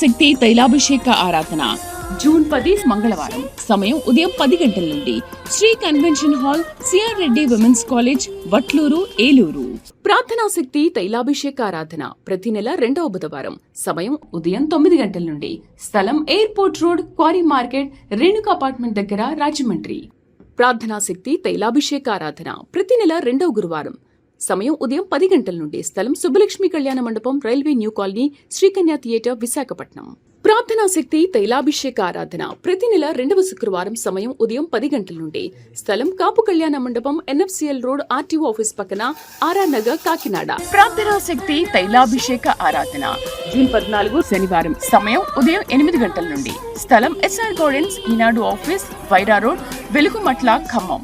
శక్తి తైలాభిషేక ఆరాధన జూన్ 10 మంగళవారం. సమయం ఉదయం 10 గంటల నుండి Sri convention hall, CR Reddy women's college, Vatluru, Eluru. ప్రార్థనా శక్తి తైలాభిషేక ఆరాధన ప్రతి నెల 2వ బుధవారం. సమయం ఉదయం 9 గంటల నుండి. స్థలం airport road, quarry market, Renuka apartment దగ్గర, రాజమండ్రి. ప్రార్థనా శక్తి తైలాభిషేక ఆరాధన ప్రతి నెల 2వ గురువారం. సమయం ఉదయం 10 గంటల నుండి. స్థలం సుబ్బలక్ష్మి కళ్యాణ మండపం, railway new colony, Sri Kanya theatre, Visakhapatnam. ప్రార్థనా శక్తి తైలాభిషేక ఆరాధన ప్రతి నెల 2వ శుక్రవారం. సమయం ఉదయం 10 గంటల నుండి. స్థలం కాపు కళ్యాణ మండపం, ఎన్ఎఫ్సిఎల్ రోడ్, ఆర్టీఓ ఆఫీస్ పక్కన, ఆర్ఆర్ నగర్, కాకినాడ. ప్రార్థనా శక్తి తైలాభిషేక ఆరాధన జూన్ 14 శనివారం. సమయం ఉదయం 8 గంటల నుండి. స్థలం ఎస్ఆర్ గార్డెన్స్, ఈనాడు ఆఫీస్, వైరా రోడ్, వెలుగుమట్ల, ఖమ్మం.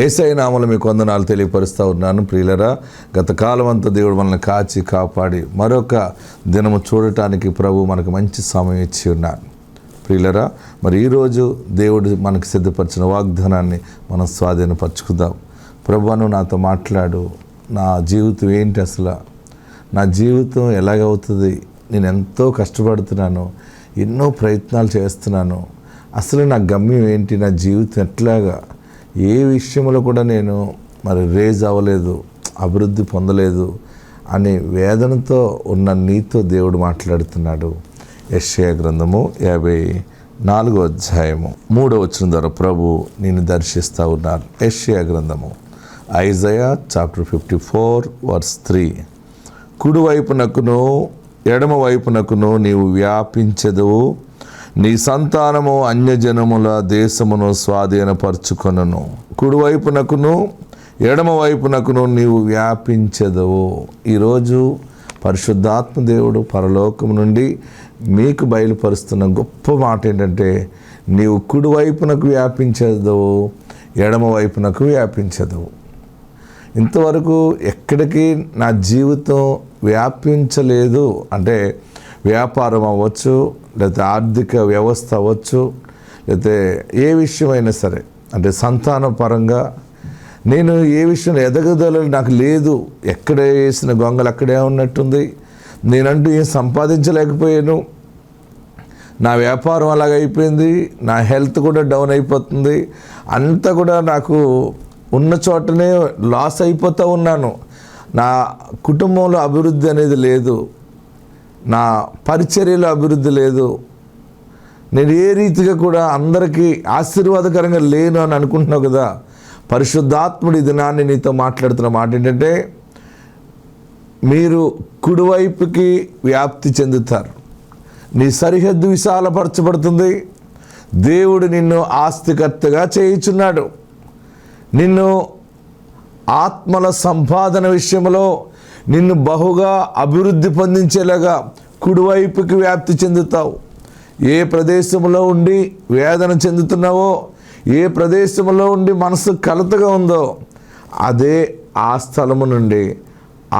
యేసయ్య నామములో మీకు వందనాలు తెలియపరుస్తూ ఉన్నాను. ప్రియులరా, గత కాలం అంతా దేవుడు మనల్ని కాచి కాపాడి మరొక దినము చూడటానికి ప్రభు మనకు మంచి సమయం ఇచ్చి ఉన్నాను. ప్రియులరా, మరి ఈరోజు దేవుడు మనకు సిద్ధపరిచిన వాగ్దానాన్ని మనం స్వాధీనపరచుకుందాం. ప్రభువును నాతో మాట్లాడు, నా జీవితం ఏంటి, అసలు నా జీవితం ఎలాగవుతుంది, నేను ఎంతో కష్టపడుతున్నాను, ఎన్నో ప్రయత్నాలు చేస్తున్నాను, అసలు నా గమ్యం ఏంటి, నా జీవితం ఎట్లాగా, ఏ విషయంలో కూడా నేను మరి రేజ్ అవ్వలేదు, అభివృద్ధి పొందలేదు అనే వేదనతో ఉన్న నీతో దేవుడు మాట్లాడుతున్నాడు. యెషయా గ్రంథము 54వ అధ్యాయము 3వ వచనం ద్వారా ప్రభు నేను దర్శిస్తూ ఉన్నారు. యెషయా గ్రంథము, ఐజయా చాప్టర్ 54 వర్స్ 3. కుడివైపునకును ఎడమ వైపునకును నీవు వ్యాపించెదవు, నీ సంతానము అన్యజనముల దేశమును స్వాధీనపరచుకొనును. కుడివైపునకును ఎడమ వైపునకును నీవు వ్యాపించెదవు. ఈరోజు పరిశుద్ధాత్మ దేవుడు పరలోకం నుండి మీకు బయలుపరుస్తున్న గొప్ప మాట ఏంటంటే, నీవు కుడివైపునకు వ్యాపించెదవు, ఎడమ వైపునకు వ్యాపించెదవు. ఇంతవరకు ఎక్కడికి నా జీవితం వ్యాపించలేదు అంటే, వ్యాపారం అవ్వచ్చు, లేకపోతే ఆర్థిక వ్యవస్థ అవ్వచ్చు, లేకపోతే ఏ విషయమైనా సరే, అంటే సంతాన పరంగా నేను ఏ విషయంలో ఎదగదల నాకు లేదు, ఎక్కడ వేసిన గొంగలు అక్కడే ఉన్నట్టుంది, నేనంటూ ఏం సంపాదించలేకపోయాను, నా వ్యాపారం అలాగైపోయింది, నా హెల్త్ కూడా డౌన్ అయిపోతుంది, అంతా కూడా నాకు ఉన్న చోటనే లాస్ అయిపోతూ ఉన్నాను, నా కుటుంబంలో అభివృద్ధి అనేది లేదు, నా పరిచర్యలో అభివృద్ధి లేదు, నేను ఏ రీతిగా కూడా అందరికీ ఆశీర్వాదకరంగా లేను అని అనుకుంటున్నావు కదా. పరిశుద్ధాత్ముడి దినాన్ని నీతో మాట్లాడుతున్న మాట ఏంటంటే, మీరు కుడివైపుకి వ్యాప్తి చెందుతారు, నీ సరిహద్దు విశాలపరచబడుతుంది, దేవుడు నిన్ను ఆస్తికర్తగా చేయుచున్నాడు, నిన్ను ఆత్మల సంపాదన విషయంలో నిన్ను బహుగా అభివృద్ధి పొందించేలాగా కుడివైపుకి వ్యాప్తి చెందుతావు. ఏ ప్రదేశంలో ఉండి వేదన చెందుతున్నావో, ఏ ప్రదేశంలో ఉండి మనసు కలతగా ఉందో, అదే ఆ స్థలము నుండి,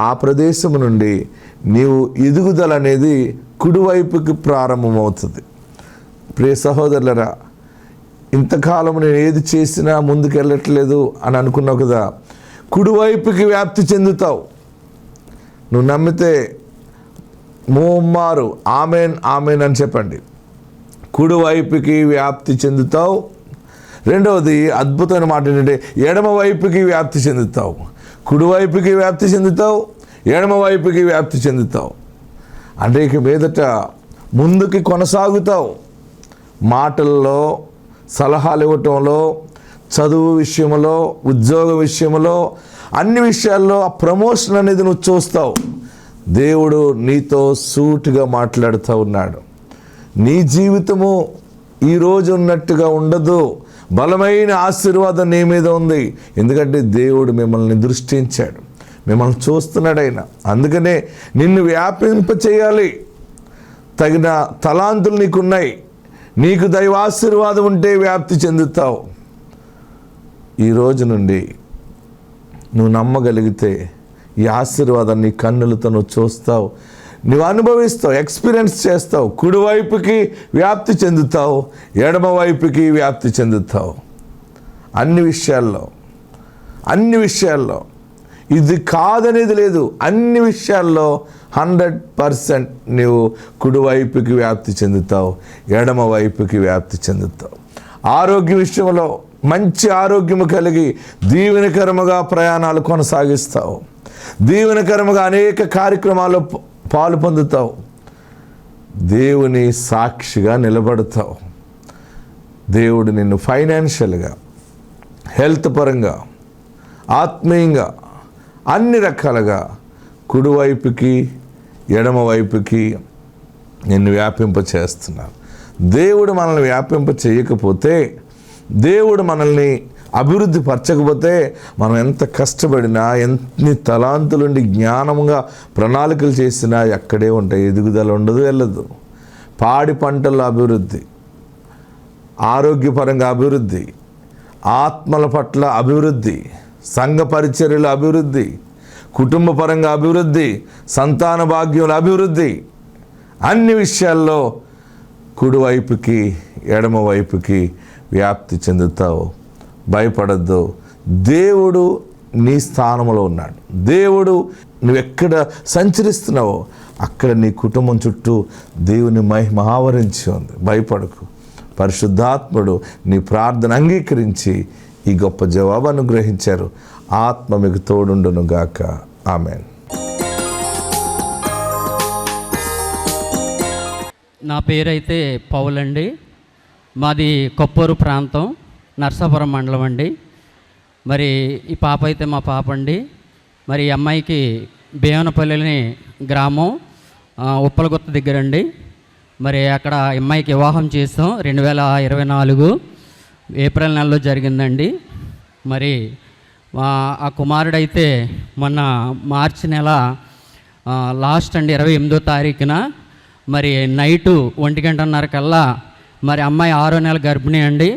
ఆ ప్రదేశము నుండి నీవు ఎదుగుదల అనేది కుడివైపుకి ప్రారంభమవుతుంది. ప్రియ సహోదరులరా, ఇంతకాలం నేను ఏది చేసినా ముందుకు వెళ్ళట్లేదు అని అనుకున్నావు కదా, కుడివైపుకి వ్యాప్తి చెందుతావు. నువ్వు నమ్మితే మూమారు ఆమెన్ ఆమెన్ అని చెప్పండి. కుడివైపుకి వ్యాప్తి చెందుతావు. రెండవది అద్భుతమైన మాట ఏంటంటే, ఎడమ వైపుకి వ్యాప్తి చెందుతావు. కుడివైపుకి వ్యాప్తి చెందుతావు, ఎడమ వైపుకి వ్యాప్తి చెందుతావు. అంటే ఇక మీదట ముందుకి కొనసాగుతావు. మాటల్లో, సలహాలు ఇవ్వటంలో, చదువు విషయంలో, ఉద్యోగ విషయంలో, అన్ని విషయాల్లో ఆ ప్రమోషన్ అనేది నువ్వు చూస్తావు. దేవుడు నీతో సూటిగా మాట్లాడుతూ ఉన్నాడు. నీ జీవితము ఈరోజు ఉన్నట్టుగా ఉండదు. బలమైన ఆశీర్వాదం నీ మీద ఉంది. ఎందుకంటే దేవుడు మిమ్మల్ని దృష్టించాడు, మిమ్మల్ని చూస్తున్నాడు ఆయన. అందుకనే నిన్ను వ్యాపింప చేయాలి. తగిన తలాంతులు నీకున్నాయి. నీకు దైవాశీర్వాదం ఉంటే వ్యాప్తి చెందుతావు. ఈ రోజు నుండి నువ్వు నమ్మగలిగితే ఈ ఆశీర్వాదాన్ని నీ కన్నులతో నువ్వు చూస్తావు, నువ్వు అనుభవిస్తావు, ఎక్స్పీరియన్స్ చేస్తావు. కుడివైపుకి వ్యాప్తి చెందుతావు, ఎడమ వైపుకి వ్యాప్తి చెందుతావు. అన్ని విషయాల్లో ఇది కాదనేది లేదు. అన్ని విషయాల్లో 100% నువ్వు కుడివైపుకి వ్యాప్తి చెందుతావు, ఎడమ వైపుకి వ్యాప్తి చెందుతావు. ఆరోగ్య విషయంలో మంచి ఆరోగ్యము కలిగి దీవెనకరముగా ప్రయాణాలు కొనసాగిస్తావు. దీవెనకరముగా అనేక కార్యక్రమాల్లో పాలు పొందుతావు. దేవుని సాక్షిగా నిలబడతావు. దేవుడు నిన్ను ఫైనాన్షియల్గా, హెల్త్ పరంగా, ఆత్మీయంగా అన్ని రకాలుగా కుడివైపుకి ఎడమ వైపుకి నిన్ను వ్యాపింప చేస్తున్నాడు. దేవుడు మనల్ని వ్యాపింప చేయకపోతే, దేవుడు మనల్ని అభివృద్ధి పరచకపోతే మనం ఎంత కష్టపడినా, ఎన్ని తలాంతులుండి జ్ఞానంగా ప్రణాళికలు చేసినా ఎక్కడే ఉంటాయి. ఎదుగుదల ఉండదు, వెళ్ళదు. పాడి పంటల అభివృద్ధి, ఆరోగ్యపరంగా అభివృద్ధి, ఆత్మల పట్ల అభివృద్ధి, సంఘ పరిచర్యల అభివృద్ధి, కుటుంబ పరంగా అభివృద్ధి, సంతాన భాగ్యముల అభివృద్ధి, అన్ని విషయాల్లో కుడివైపుకి ఎడమ వైపుకి వ్యాప్తి చెందుతావు. భయపడద్దు. దేవుడు నీ స్థానంలో ఉన్నాడు. దేవుడు నువ్వెక్కడ సంచరిస్తున్నావో అక్కడ నీ కుటుంబం చుట్టూ దేవుని మహిమ ఆవరించి ఉంది. భయపడకు. పరిశుద్ధాత్ముడు నీ ప్రార్థన అంగీకరించి ఈ గొప్ప జవాబు అనుగ్రహించారు. ఆత్మ మీకు తోడుండును గాక. ఆమేన్. నా పేరైతే పౌల్ అండి. మాది కొప్పూరు ప్రాంతం, నర్సాపురం మండలం అండి. మరి ఈ పాప అయితే మా పాప అండి. మరి ఈ అమ్మాయికి బేవనపల్లిని గ్రామం, ఉప్పలగుత్త దగ్గర అండి. మరి అక్కడ అమ్మాయికి వివాహం చేస్తాం 2024 ఏప్రిల్ నెలలో జరిగిందండి. మరి ఆ కుమారుడైతే మొన్న మార్చి నెల లాస్ట్ అండి 28వ తారీఖున మరి నైటు 1:30 కల్లా మరి అమ్మాయి 6వ నెల గర్భిణి అండి.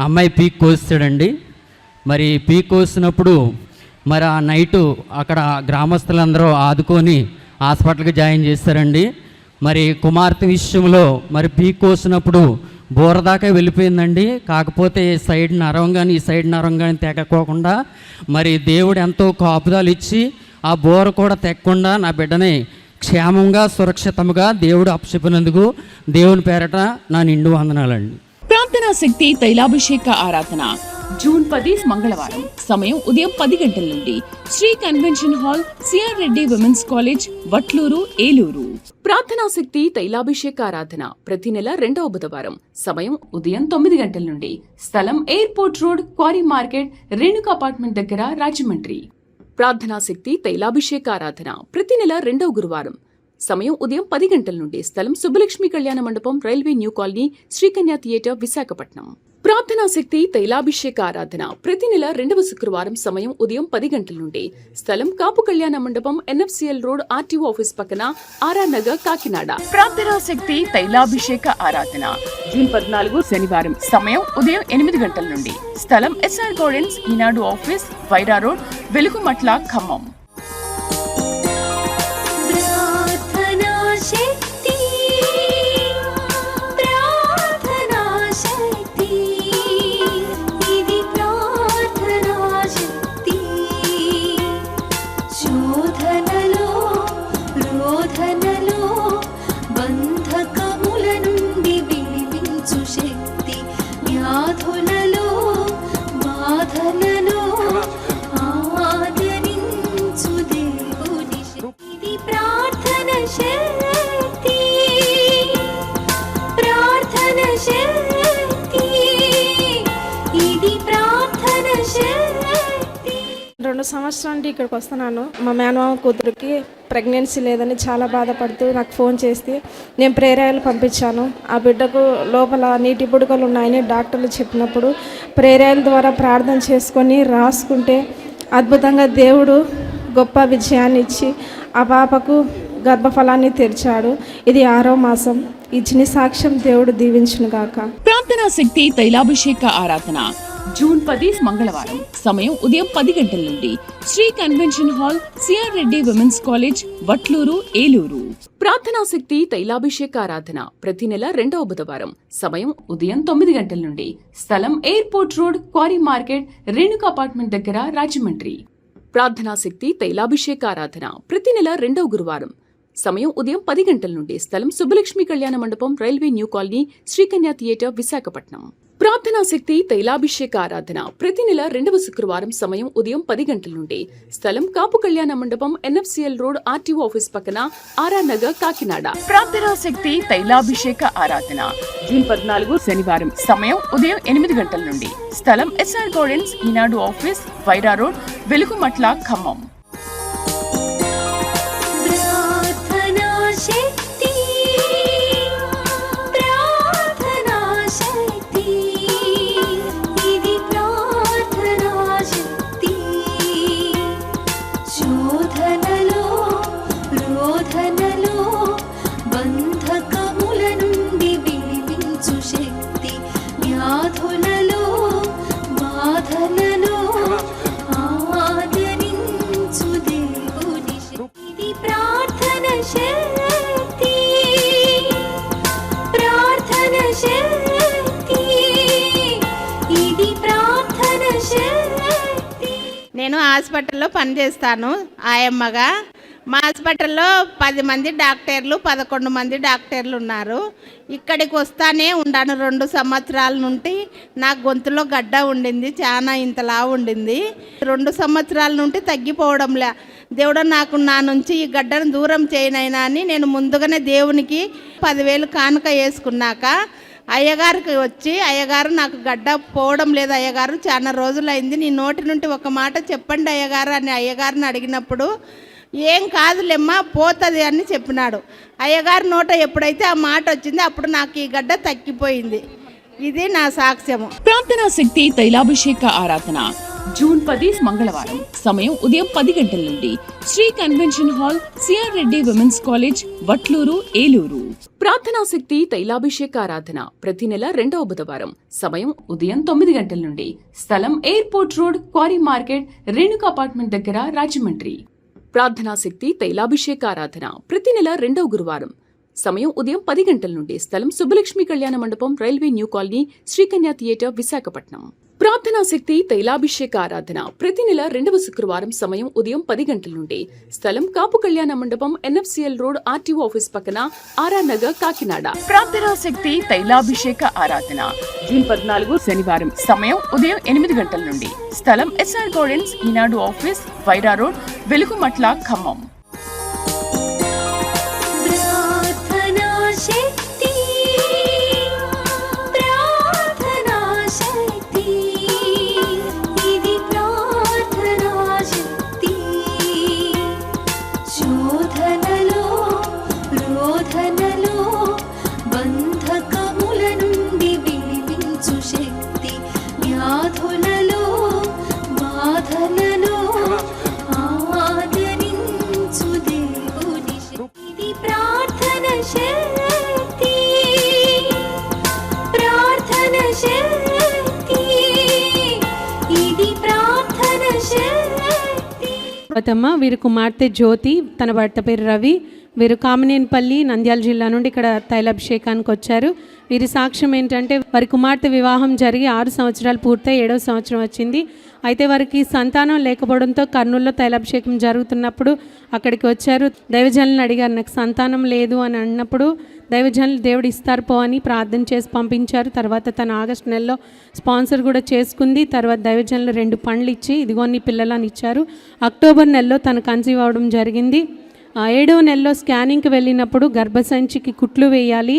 అమ్మాయి పీక్ కోస్తాడండి. మరి పీక్ కోసినప్పుడు మరి ఆ నైటు అక్కడ గ్రామస్తులందరూ ఆదుకొని హాస్పిటల్కి జాయిన్ చేస్తారండి. మరి కుమార్తె విషయంలో మరి పీక్ కోసినప్పుడు బోర దాకా వెళ్ళిపోయిందండి. కాకపోతే సైడ్ నరం కానీ ఈ సైడ్ నరం కానీ తెగకోకుండా మరి దేవుడు ఎంతో కాపుదాలు ఇచ్చి ఆ బోర కూడా తెగకుండా నా బిడ్డని క్షేమంగా సురక్షితంగా దేవుడు అప్పచెప్పినందుకు దేవుని పేరట నా నిండు వందనాలండి. ప్రార్థనా శక్తి తైలాభిషేక ఆరాధన జూన్ 10 మంగళవారం. సమయం ఉదయం 10 గంటల నుండి Sri convention hall, CR Reddy women's college, Vatluru, Eluru. ప్రార్థనా శక్తి తైలాభిషేక ఆరాధన ప్రతి నెల 2వ బుధవారం. సమయం ఉదయం 9 గంటల నుండి. స్థలం airport road, quarry market, Renuka apartment దగ్గర, రాజమండ్రి. ప్రార్థనా శక్తి తైలాభిషేక ఆరాధన ప్రతి నెల 2వ గురువారం. సమయం ఉదయం 10 గంటల నుండి. స్థలం సుబ్బలక్ష్మి కళ్యాణ మండపం, railway new colony, Srikanya theatre, Visakhapatnam. ప్రార్థనా శక్తి తైలాభిషేక ఆరాధన ప్రతి నెల 2వ శుక్రవారం. సమయం ఉదయం 10 గంటల నుండి. స్థలం కాపు కళ్యాణ మండపం, ఎన్ఎఫ్సిఎల్ రోడ్, ఆర్టీఓ ఆఫీస్ పక్కన, ఆర్ఆర్ నగర్, కాకినాడ. ప్రార్థనా శక్తి తైలాభిషేక ఆరాధన జూన్ 14 శనివారం. సమయం ఉదయం 8 గంటల నుండి. స్థలం ఎస్ఆర్ గార్డెన్స్, ఈనాడు ఆఫీస్, వైరా రోడ్, వెలుగుమట్ల, ఖమ్మం. వ్యాధులలో బాధలలో ఆదరించు 2 సంవత్సరాల నుండి ఇక్కడికి వస్తున్నాను. మా మేనమామ కూతురికి ప్రెగ్నెన్సీ లేదని చాలా బాధపడుతూ నాకు ఫోన్ చేసి నేను ప్రేరాయలు పంపించాను. ఆ బిడ్డకు లోపల నీటి బుడగలు ఉన్నాయని డాక్టర్లు చెప్పినప్పుడు ప్రేరాయల ద్వారా ప్రార్థన చేసుకొని రాసుకుంటే అద్భుతంగా దేవుడు గొప్ప విజయాన్ని ఇచ్చి ఆ పాపకు గర్భఫలాన్ని తెరిచాడు. ఇది 6వ మాసం. ఇచ్చిన సాక్ష్యం దేవుడు దీవించును గాక. ప్రార్థనా శక్తి తైలాభిషేక ఆరాధన జూన్ 10 మంగళవారం. సమయం ఉదయం 10 గంటల నుండి Sri convention hall, CR Reddy women's college, Vatluru, Eluru. ప్రార్థనా శక్తి తైలాభిషేక ఆరాధన ప్రతి నెల 2వ బుధవారం. సమయం ఉదయం 9 గంటల నుండి. స్థలం airport road, quarry market, Renuka apartment దగ్గర, రాజమండ్రి. ప్రార్థనా శక్తి తైలాభిషేక ఆరాధన ప్రతి నెల 2వ గురువారం. సమయం ఉదయం 10 గంటల నుండి. స్థలం సుబ్బలక్ష్మి కళ్యాణ మండపం, railway new colony, Srikanya theatre, Visakhapatnam. ప్రార్థనా శక్తి తైలాభిషేక ఆరాధన ప్రతి నెల 2వ శుక్రవారం. సమయం ఉదయం 10 గంటల నుండి. స్థలం కాపు కళ్యాణ మండపం, ఎన్ఎఫ్సిఎల్ రోడ్, ఆర్టీఓ ఆఫీస్ పక్కన, ఆర్ఆర్ నగర్, కాకినాడ. ప్రార్థనా శక్తి తైలాభిషేక ఆరాధన జూన్ 14 శనివారం. సమయం ఉదయం 8 గంటల నుండి. స్థలం ఎస్ఆర్ గార్డెన్స్, ఈనాడు ఆఫీస్, వైరా రోడ్, వెలుగుమట్ల, ఖమ్మం. నేను హాస్పిటల్లో పనిచేస్తాను ఆయమ్మగా. మా హాస్పిటల్లో 10 మంది డాక్టర్లు, 11 మంది డాక్టర్లు ఉన్నారు. ఇక్కడికి వస్తానే ఉన్నాను 2 సంవత్సరాల నుండి. నా గొంతులో గడ్డ ఉండింది, చాలా ఇంతలా ఉండింది. 2 సంవత్సరాల నుండి తగ్గిపోవడంలే. దేవుడు నాకు నా నుంచి ఈ గడ్డను దూరం చేయనైనా అని నేను ముందుగానే దేవునికి 10,000 కానుక వేసుకున్నాక అయ్యగారికి వచ్చి, అయ్యగారు నాకు గడ్డ పోవడం లేదు అయ్యగారు, చాలా రోజులైంది, నీ నోటి నుండి ఒక మాట చెప్పండి అయ్యగారు అని అయ్యగారిని అడిగినప్పుడు ఏం కాదులేమ్మా పోతుంది అని చెప్పినాడు. అయ్యగారి నోట ఎప్పుడైతే ఆ మాట వచ్చిందో అప్పుడు నాకు ఈ గడ్డ తగ్గిపోయింది. ఇది నా సాక్ష్యము. ప్రార్థనా శక్తి తైలాభిషేక ఆరాధన జూన్ 10 మంగళవారం. సమయం ఉదయం 10 గంటల నుండి Sri convention hall, CR Reddy women's college, Vatluru, Eluru. ప్రార్థనా శక్తి తైలాభిషేక ఆరాధన ప్రతి నెల 2వ బుధవారం. సమయం ఉదయం 9 గంటల నుండి. స్థలం airport road, quarry market, Renuka apartment దగ్గర, రాజమండ్రి. ప్రార్థనా శక్తి తైలాభిషేక ఆరాధన ప్రతి నెల 2వ గురువారం. సమయం ఉదయం 10 గంటల నుండి. స్థలం సుబ్బలక్ష్మి కళ్యాణ మండపం, railway new colony, Srikanya theatre, Visakhapatnam. ప్రార్థనా శక్తి తైలాభిషేక ఆరాధన ప్రతి నెల 2వ శుక్రవారం. సమయం ఉదయం 10 గంటల నుండి. స్థలం కాపు కళ్యాణ మండపం, ఎన్ఎఫ్సిఎల్ రోడ్, ఆర్టీఓ ఆఫీస్ పక్కన, ఆర్ఆర్ నగర్, కాకినాడ. ప్రార్థనా శక్తి తైలాభిషేక ఆరాధన జూన్ 14 శనివారం. సమయం ఉదయం 8 గంటల నుండి. స్థలం ఎస్ఆర్ గార్డెన్స్, ఈనాడు ఆఫీస్, వైరా రోడ్, వెలుగుమట్ల, ఖమ్మం. వీరి కుమార్తె జ్యోతి, తన భర్త పేరు రవి. వీరు కామినేనిపల్లి, నంద్యాల జిల్లా నుండి ఇక్కడ తైలాభిషేకానికి వచ్చారు. వీరి సాక్ష్యం ఏంటంటే వారి కుమార్తె వివాహం జరిగి 6 సంవత్సరాలు పూర్తయి 7వ సంవత్సరం వచ్చింది. అయితే వారికి సంతానం లేకపోవడంతో కర్నూలులో తైలాభిషేకం జరుగుతున్నప్పుడు అక్కడికి వచ్చారు. దైవజనులను అడిగారు, నాకు సంతానం లేదు అని అన్నప్పుడు దైవజనులు దేవుడు ఇస్తారు పో అని ప్రార్థన చేసి పంపించారు. తర్వాత తన ఆగస్టు నెలలో స్పాన్సర్ కూడా చేసుకుంది. తర్వాత దైవజనులు 2 పండ్లు ఇచ్చి ఇదిగో నీ పిల్లలని ఇచ్చారు. అక్టోబర్ నెలలో తను కన్సీవ్ అవ్వడం జరిగింది. 7వ నెలలో స్కానింగ్కి వెళ్ళినప్పుడు గర్భసంచికి కుట్లు వేయాలి,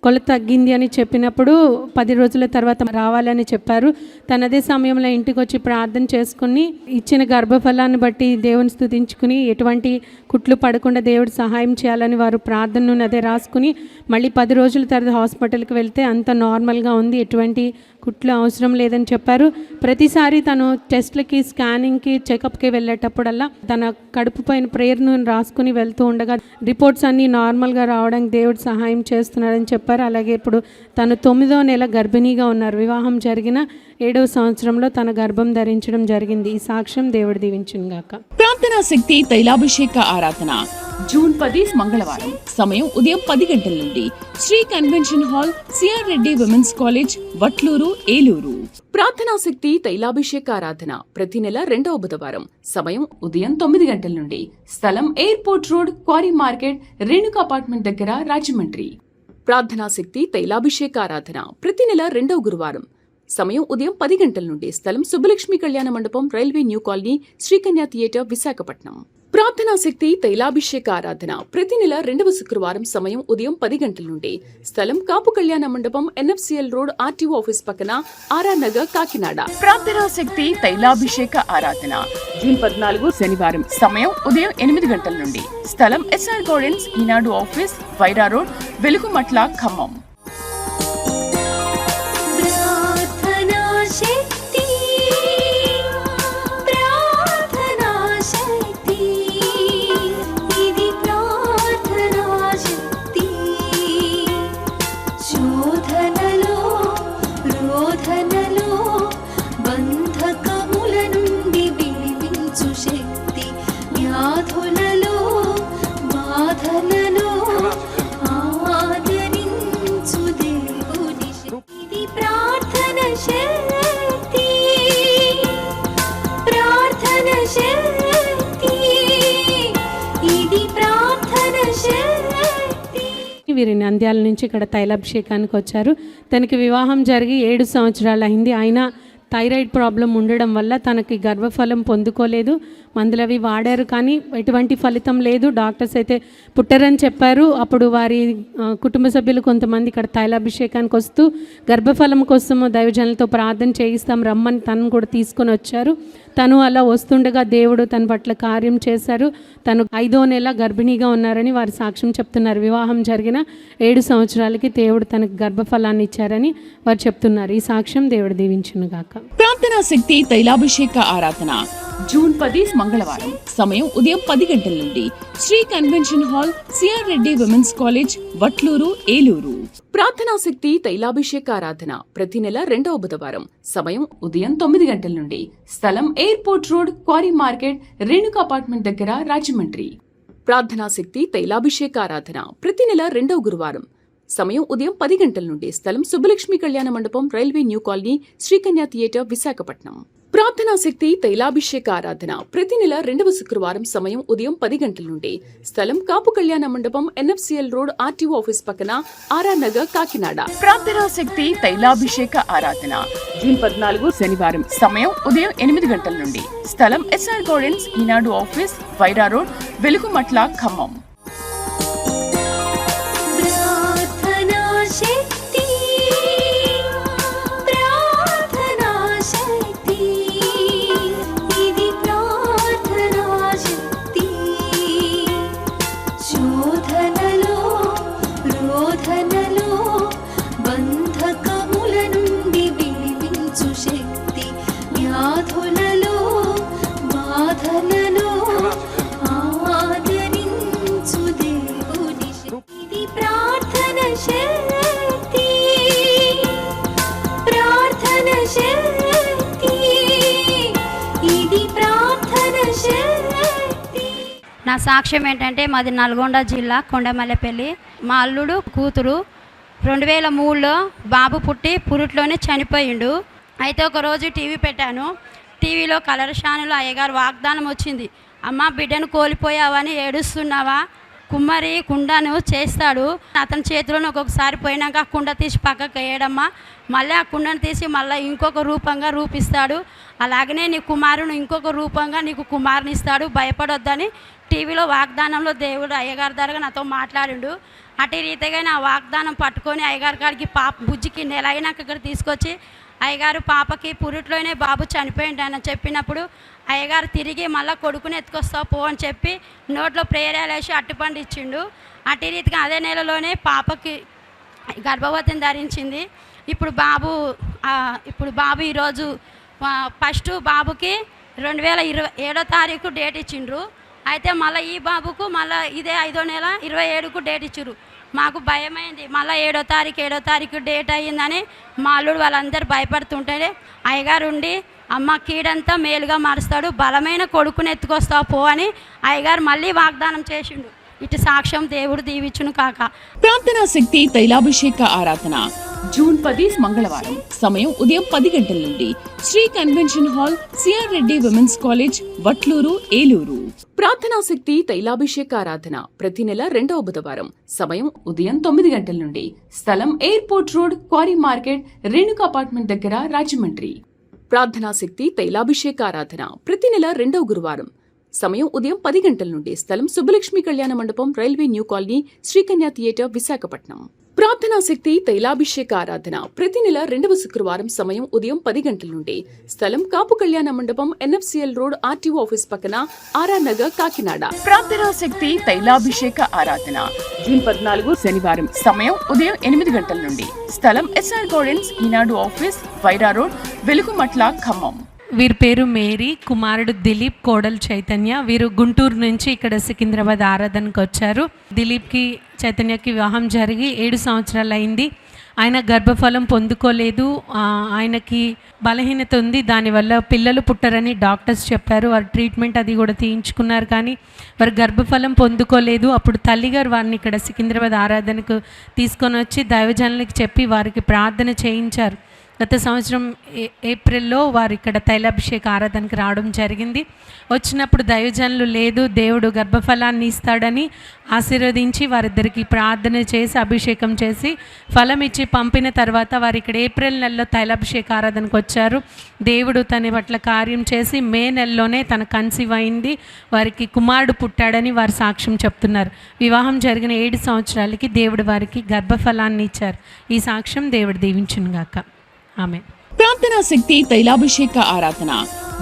కొలత తగ్గింది అని చెప్పినప్పుడు 10 రోజుల తర్వాత రావాలని చెప్పారు. తను అదే సమయంలో ఇంటికి వచ్చి ప్రార్థన చేసుకుని ఇచ్చిన గర్భఫలాన్ని బట్టి దేవుని స్తుతించుకుని ఎటువంటి కుట్లు పడకుండా దేవుడు సహాయం చేయాలని వారు ప్రార్థనను అదే రాసుకుని మళ్ళీ 10 రోజుల తర్వాత హాస్పిటల్కి వెళ్తే అంత నార్మల్గా ఉంది, ఎటువంటి కుట్లు అవసరం లేదని చెప్పారు. ప్రతిసారి తను టెస్ట్లకి, స్కానింగ్కి, చెకప్కి వెళ్ళేటప్పుడల్లా తన కడుపు పైన ప్రేయర్ను రాసుకుని వెళ్తూ ఉండగా రిపోర్ట్స్ అన్నీ నార్మల్గా రావడానికి దేవుడు సహాయం చేస్తున్నారని చెప్పారు. అలాగే ఇప్పుడు తను 9వ నెల గర్భిణీగా ఉన్నారు. వివాహం జరిగిన 7వ సంవత్సరంలో తన గర్భం ధరించడం జరిగింది. ఈ సాక్ష్యం దేవుడు దీవించును గాక. ప్రార్థనా శక్తి తైలాభిషేక ఆరాధన జూన్ 10 మంగళవారం. సమయం ఉదయం 10 గంటల నుండి Sri convention hall, CR Reddy women's college, Vatluru, Eluru. ప్రార్థనా శక్తి తైలాభిషేక ఆరాధన ప్రతి నెల 2వ బుధవారం. సమయం ఉదయం 9 గంటల నుండి. స్థలం airport road, quarry market, Renuka apartment దగ్గర, రాజమండ్రి. ప్రార్థనా శక్తి తైలాభిషేక ఆరాధన ప్రతి నెల 2వ గురువారం. సమయం ఉదయం 10 గంటల నుండి. స్థలం సుబ్బలక్ష్మి కళ్యాణ మండపం, railway new colony, Sri Kanya theatre, Visakhapatnam. ప్రార్థనా శక్తి తైలాభిషేక ఆరాధన ప్రతి నెల 2వ శుక్రవారం. సమయం ఉదయం 10 గంటల నుండి. స్థలం కాపు కళ్యాణ మండపం, ఎన్ఎఫ్సిఎల్ రోడ్, ఆర్టీఓ ఆఫీస్ పక్కన, ఆర్ఆర్ నగర్, కాకినాడ. ప్రార్థనా శక్తి తైలాభిషేక ఆరాధన జూన్ 14 శనివారం. సమయం ఉదయం 8 గంటల నుండి. స్థలం ఎస్ఆర్ గార్డెన్స్, ఈనాడు ఆఫీస్, వైరా రోడ్, వెలుగుమట్ల, ఖమ్మం. వీరి నంద్యాల నుంచి ఇక్కడ తైలాభిషేకానికి వచ్చారు. తనకి వివాహం జరిగి 7 సంవత్సరాలు అయింది. అయినా థైరాయిడ్ ప్రాబ్లం ఉండడం వల్ల తనకి గర్భఫలం పొందుకోలేదు. మందులు అవి వాడారు కానీ ఎటువంటి ఫలితం లేదు. డాక్టర్స్ అయితే పుట్టరని చెప్పారు. అప్పుడు వారి కుటుంబ సభ్యులు కొంతమంది ఇక్కడ తైలాభిషేకానికి వస్తూ గర్భఫలం కోసం దైవజనులతో ప్రార్థన చేయిస్తాం రమ్మని తను కూడా తీసుకొని వచ్చారు. తను అలా వస్తుండగా దేవుడు తన పట్ల కార్యం చేశారు. తను 5వ నెల గర్భిణీగా ఉన్నారని వారి సాక్ష్యం చెప్తున్నారు. వివాహం జరిగిన 7 సంవత్సరాలకి దేవుడు తనకు గర్భఫలాన్ని ఇచ్చారని వారు చెప్తున్నారు. ఈ సాక్ష్యం దేవుడు దీవించును గాక. ప్రార్థనా శక్తి తైలాభిషేక ఆరాధన జూన్ 10 మంగళవారం. సమయం ఉదయం 10 గంటల నుండి Sri convention hall, CR Reddy women's college, Vatluru, Eluru. ప్రార్థనా శక్తి తైలాభిషేక ఆరాధన ప్రతి నెల 2వ బుధవారం. సమయం ఉదయం 9 గంటల నుండి. స్థలం airport road, quarry market, Renuka apartment దగ్గర, రాజమండ్రి. ప్రార్థనా శక్తి తైలాభిషేక ఆరాధన ప్రతి నెల 2వ గురువారం. సమయం ఉదయం 10 గంటల నుండి. స్థలం సుబ్బలక్ష్మి కళ్యాణ మండపం, railway new colony, Sri Kanya theatre, Visakhapatnam. ప్రార్థనా శక్తి తైలాభిషేక ఆరాధన ప్రతి నెల 2వ శుక్రవారం. సమయం ఉదయం 10 గంటల నుండి. స్థలం కాపు కళ్యాణ మండపం, ఎన్ఎఫ్సిఎల్ రోడ్, ఆర్టీఓ ఆఫీస్ పక్కన, ఆర్ఆర్ నగర్, కాకినాడ. ప్రార్థనా శక్తి తైలాభిషేక ఆరాధన జూన్ 14 శనివారం. సమయం ఉదయం 8 గంటల నుండి. స్థలం ఎస్ఆర్ గార్డెన్స్, ఈనాడు ఆఫీస్, వైరా రోడ్, వెలుగుమట్ల, ఖమ్మం. నా సాక్ష్యం ఏంటంటే మాది నల్గొండ జిల్లా కొండమల్లెపల్లి. మా అల్లుడు కూతురు 2003లో బాబు పుట్టి పురుట్లోనే చనిపోయిండు. అయితే ఒకరోజు టీవీ పెట్టాను. టీవీలో కలర్ ఛానల్ అయ్యగారు వాగ్దానం వచ్చింది, అమ్మ బిడ్డను కోల్పోయావని ఏడుస్తున్నావా, కుమ్మరి కుండను చేస్తాడు, అతని చేతిలోనే ఒక్కొక్కసారి పోయినాక కుండ తీసి పక్కకు వేయడమ్మా, మళ్ళీ ఆ కుండను తీసి మళ్ళీ ఇంకొక రూపంగా రూపిస్తాడు, అలాగనే నీ కుమారుని ఇంకొక రూపంగా నీకు కుమారుని ఇస్తాడు, భయపడొద్దని టీవీలో వాగ్దానంలో దేవుడు అయ్యగారి ద్వారా నాతో మాట్లాడిండు. అటు రీతిగా నా వాగ్దానం పట్టుకొని అయ్యగారి కాడికి పాప బుజ్జికి నెల అయినాక ఇక్కడ తీసుకొచ్చి అయ్యగారు పాపకి పురిట్లోనే బాబు చనిపోయింది అని చెప్పినప్పుడు అయ్యగారు తిరిగి మళ్ళీ కొడుకుని ఎత్తుకొస్తావు పో అని చెప్పి నోట్లో ప్రేయరాలు వేసి అట్టుపండు ఇచ్చిండు. అటు రీతిగా అదే నెలలోనే పాపకి గర్భవతిని ధరించింది. ఇప్పుడు బాబు ఈరోజు ఫస్ట్ బాబుకి 2027 తారీఖు డేట్ ఇచ్చిండ్రు. అయితే మళ్ళీ ఈ బాబుకు మళ్ళీ ఇదే 5వ నెల 27కు డేట్ ఇచ్చారు. మాకు భయమైంది, మళ్ళీ 7వ తారీఖు డేట్ అయ్యిందని మా అల్లుడు వాళ్ళందరూ భయపడుతుంటేనే అయ్యగారు ఉండి అమ్మ కీడంతా మేలుగా మారుస్తాడు, బలమైన కొడుకుని ఎత్తుకొస్తావు పో అని అయ్యగారు మళ్ళీ వాగ్దానం చేసిండు. ఇటు సాక్ష్యం దేవుడు దీవించును కాక. ప్రార్థనా శక్తి తైలాభిషేక ఆరాధన జూన్ 10 మంగళవారం. సమయం ఉదయం 10 గంటల నుండి Sri convention hall, CR Reddy women's college, Vatluru, Eluru. ప్రార్థనా శక్తి తైలాభిషేక ఆరాధన ప్రతి నెల 2వ బుధవారం. సమయం ఉదయం 9 గంటల నుండి. స్థలం airport road, quarry market, Renuka apartment దగ్గర, రాజమండ్రి. ప్రార్థనా శక్తి తైలాభిషేక ఆరాధన ప్రతి నెల 2వ గురువారం. సమయం ఉదయం 10 గంటల నుండి. స్థలం సుబ్బలక్ష్మి కళ్యాణ మండపం, railway new colony, Srikanya theatre, Visakhapatnam. ప్రార్థనా శక్తి తైలాభిషేక ఆరాధన ప్రతి నెల 2వ శుక్రవారం. సమయం ఉదయం 10 గంటల నుండి. స్థలం కాపు కళ్యాణ మండపం, ఎన్ఎఫ్సిఎల్ రోడ్, ఆర్టీఓ ఆఫీస్ పక్కన, ఆర్ఆర్ నగర్, కాకినాడ. ప్రార్థనా శక్తి తైలాభిషేక ఆరాధన జూన్ 14 శనివారం. సమయం ఉదయం 8 గంటల నుండి. స్థలం ఎస్ఆర్ గార్డెన్స్, ఈనాడు ఆఫీస్, వైరా రోడ్, వెలుగుమట్ల, ఖమ్మం. వీరి పేరు మేరీ, కుమారుడు దిలీప్, కోడలు చైతన్య. వీరు గుంటూరు నుంచి ఇక్కడ సికింద్రాబాద్ ఆరాధనకు వచ్చారు. దిలీప్కి చైతన్యకి వివాహం జరిగి 7 సంవత్సరాలు అయింది. ఆయన గర్భఫలం పొందుకోలేదు, ఆయనకి బలహీనత ఉంది, దానివల్ల పిల్లలు పుట్టరని డాక్టర్స్ చెప్పారు. వారు ట్రీట్మెంట్ అది కూడా తీయించుకున్నారు, కానీ వారు గర్భఫలం పొందుకోలేదు. అప్పుడు తల్లిగారు వారిని ఇక్కడ సికింద్రాబాద్ ఆరాధనకు తీసుకొని వచ్చి దైవజనులకి చెప్పి వారికి ప్రార్థన చేయించారు. గత సంవత్సరం ఏప్రిల్లో వారు ఇక్కడ తైలాభిషేక ఆరాధనకి రావడం జరిగింది. వచ్చినప్పుడు దైవజనులు లేదు, దేవుడు గర్భఫలాన్ని ఇస్తాడని ఆశీర్వదించి వారిద్దరికి ప్రార్థన చేసి అభిషేకం చేసి ఫలం ఇచ్చి పంపిన తర్వాత వారు ఇక్కడ ఏప్రిల్ నెలలో తైలాభిషేక ఆరాధనకు వచ్చారు. దేవుడు తన పట్ల కార్యం చేసి మే నెలలోనే తన కన్సీవ్ అయింది. వారికి కుమారుడు పుట్టాడని వారు సాక్ష్యం చెప్తున్నారు. వివాహం జరిగిన 7 సంవత్సరాలకి దేవుడు వారికి గర్భఫలాన్ని ఇచ్చారు. ఈ సాక్ష్యం దేవుడు దీవించునుగాక. ఆమె. ప్రార్థనా శక్తి తైలాభిషేక ఆరాధన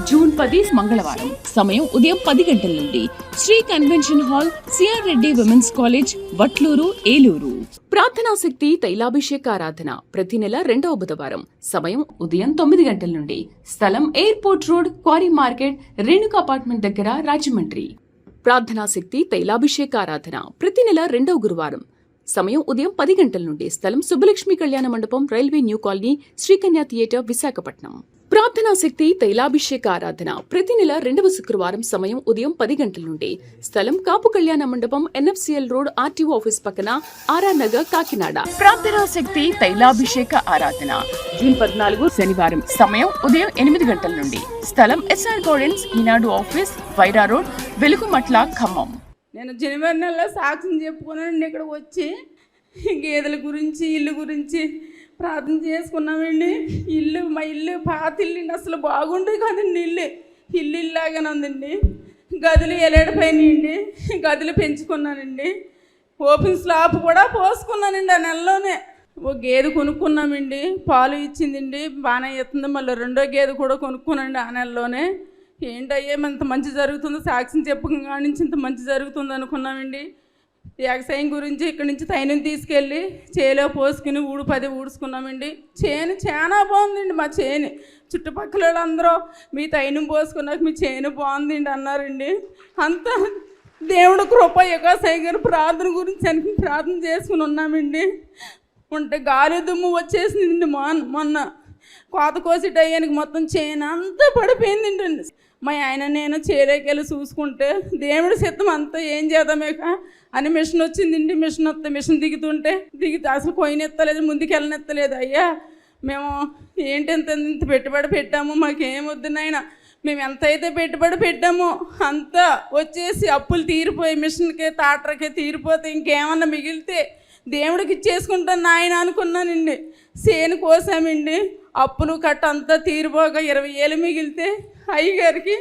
జూన్ 10 మంగళవారం. సమయం ఉదయం 10 గంటల నుండి Sri convention hall, CR Reddy women's college, Vatluru, Eluru. ప్రార్థనా శక్తి తైలాభిషేక ఆరాధన ప్రతి నెల 2వ బుధవారం. సమయం ఉదయం 9 గంటల నుండి. స్థలం airport road, quarry market, Renuka apartment దగ్గర, రాజమండ్రి. ప్రార్థనా శక్తి తైలాభిషేక ఆరాధన ప్రతి నెల 2వ గురువారం. సమయం ఉదయం 10 గంటల నుండి. స్థలం సుబ్బలక్ష్మి కళ్యాణ మండపం, railway new colony, Srikanya theatre, Visakhapatnam. ప్రార్థనా శక్తి తైలాభిషేక ఆరాధన ప్రతి నెల 2వ శుక్రవారం. సమయం ఉదయం 10 గంటల నుండి. స్థలం కాపు కళ్యాణ మండపం, ఎన్ఎఫ్సిఎల్ రోడ్, ఆర్టీఓ ఆఫీస్ పక్కన, ఆర్ఆర్ నగర్, కాకినాడ. ప్రార్థనా శక్తి తైలాభిషేక ఆరాధన జూన్ 14 శనివారం. సమయం ఉదయం 8 గంటల నుండి. స్థలం ఎస్ఆర్ గార్డెన్స్, ఈనాడు ఆఫీస్, వైరా రోడ్, వెలుగుమట్ల, ఖమ్మం. నేను జనవరి నెలలో సాక్ష్యం చెప్పుకున్నానండి. ఇక్కడ వచ్చి గేదెల గురించి, ఇల్లు గురించి ప్రార్థన చేసుకున్నామండి. మా ఇల్లు పాత ఇల్లు అసలు బాగుండే కదండి. ఇల్లు ఇల్లాగానే ఉందండి. గదులు ఎలాడిపోయినాయండి. గదులు పెంచుకున్నానండి. ఓపెన్ స్లాబ్ కూడా పోసుకున్నానండి ఆ నెలలోనే. ఓ గేదె కొనుక్కున్నామండి, పాలు ఇచ్చిందండి, బాగానే ఇస్తుంది. మళ్ళీ 2వ గేదె కూడా కొనుక్కున్నాండి ఆ నెలలోనే. ఏంటయ్యే ఇంత మంచి జరుగుతుందో, సాక్ష్యం చెప్పగా నుంచి ఇంత మంచి జరుగుతుంది అనుకున్నామండి. వ్యవసాయం గురించి ఇక్కడి నుంచి తైనం తీసుకెళ్ళి చేలో పోసుకుని 10 ఊడ్చుకున్నామండి. చేను చాలా బాగుందండి. మా చేను చుట్టుపక్కల వాళ్ళందరూ మీ తైనం పోసుకున్నాక మీ చేను బాగుందండి అన్నారండి. అంతా దేవుడు కృప. వ్యవసాయం గారు ప్రార్థన గురించి ప్రార్థన చేసుకుని ఉన్నామండి. ఉంటే గాలి దుమ్ము వచ్చేసిందండి. మొన్న కోత కోసి టయ్యానికి మొత్తం చేను అంతా పడిపోయిందండి. మా ఆయన నేను చేలోకెళ్ళి చూసుకుంటే దేవుడి సిద్ధం అంతా ఏం చేద్దామేక అని మిషన్ వచ్చిందండి. మిషన్ దిగుతుంటే అసలు కొయ్యనెత్తలేదు, ముందుకు వెళ్ళనెత్తలేదు. అయ్యా మేము ఏంటి ఇంత పెట్టుబడి పెట్టాము, మాకేం వద్దు నాయన, మేము ఎంత అయితే పెట్టుబడి పెట్టామో అంతా వచ్చేసి అప్పులు తీరిపోయి మిషన్కి టాటర్కి తీరిపోతే ఇంకేమన్నా మిగిలితే దేవుడికి ఇచ్చేసుకుంటాను నాయన అనుకున్నానండి. చేను కోసామండి. అప్పులు కట్ట అంతా తీరిపోగా 20,000 మిగిలితే అయ్యగారికి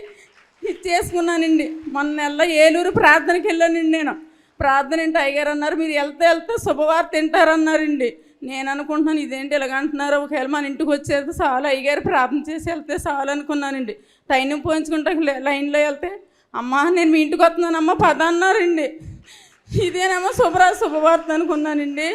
ఇచ్చేసుకున్నానండి. మొన్న నెల ఏలూరు ప్రార్థనకి వెళ్ళానండి. నేను ప్రార్థన ఏంటి అయ్యగారు అన్నారు, మీరు వెళ్తే శుభవార్త తింటారన్నారండి. నేను అనుకుంటున్నాను ఇదేంటి ఇలాగంటున్నారు, ఒకవేళ మన ఇంటికి వచ్చేది చాలు, అయ్యగారు ప్రార్థన చేసి వెళ్తే చాలు అనుకున్నానండి. టైం పోయించుకుంటా లైన్లో వెళ్తే, అమ్మ నేను మీ ఇంటికి వస్తున్నానమ్మ పద అన్నారండి. ఇదేనమ్మా శుభవార్త అనుకున్నానండి.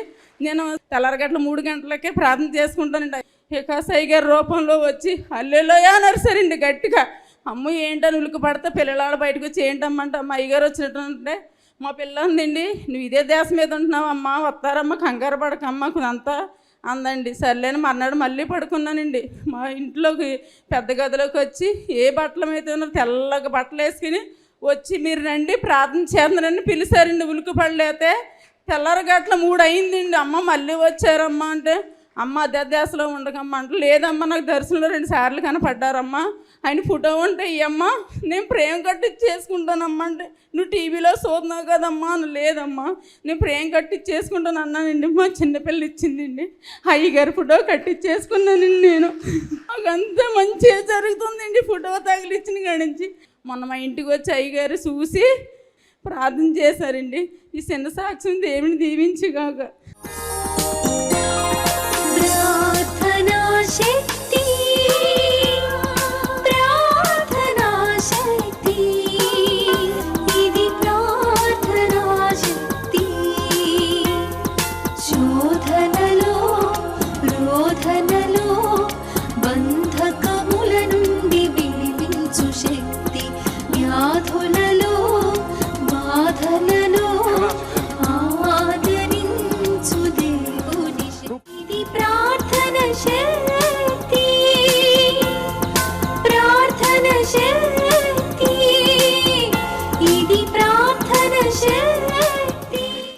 నేను తెల్లరగట్ల 3 గంటలకే ప్రార్థన చేసుకుంటానండి. వికాస్ అయ్యగారి రూపంలో వచ్చి హల్లెలూయా అన్నారు సరండి గట్టిగా. అమ్మ ఏంటని ఉలికి పడితే పిల్లలు బయటకు వచ్చి ఏంటమ్మంటే, అమ్మ అయ్యగారు వచ్చినట్టుంటే, మా పిల్ల ఉందండి, నువ్వు ఇదే దేశం మీద ఉంటున్నావు అమ్మ, వస్తారమ్మ కంగారు పడకమ్మ అంతా అందండి. సర్లేని మర్నాడు మళ్ళీ పడుకున్నానండి. మా ఇంట్లోకి పెద్ద గదిలోకి వచ్చి ఏ బట్టల మీద ఉన్నారు తెల్లగా బట్టలు వేసుకుని వచ్చి మీరు రండి ప్రార్థన చేద్దారని పిలిచారండి. ఉలికి పడలేతే తెల్లరగట్ల 3 అయిందండి. అమ్మ మళ్ళీ వచ్చారమ్మ అంటే, అమ్మ అధ్యాసలో ఉండకమ్మ అంటే, లేదమ్మా నాకు దర్శనంలో 2 సార్లు కనపడ్డారమ్మా, ఆయన ఫోటో ఉంటే ఇయ్యమ్మా నేను ప్రేమ కట్టించేసుకుంటానమ్మా అంటే, నువ్వు టీవీలో చూస్తున్నావు కదమ్మా అని, లేదమ్మా నేను ప్రేమ కట్టించేసుకుంటాను అన్నానండి. మా చిన్నపిల్ల ఇచ్చిందండి, అయ్యగారి ఫోటో కట్టించేసుకున్నానండి. నేను నాకంతా మంచిగా జరుగుతుందండి ఫోటో తగిలిచ్చిన కాడి నుంచి. మొన్న మా ఇంటికి వచ్చి అయ్యగారు చూసి ప్రార్థన చేశారండి. ఈ చిన్న సాక్ష్యం దేవుని దీవించుగాక. శోధనలో రోధనలో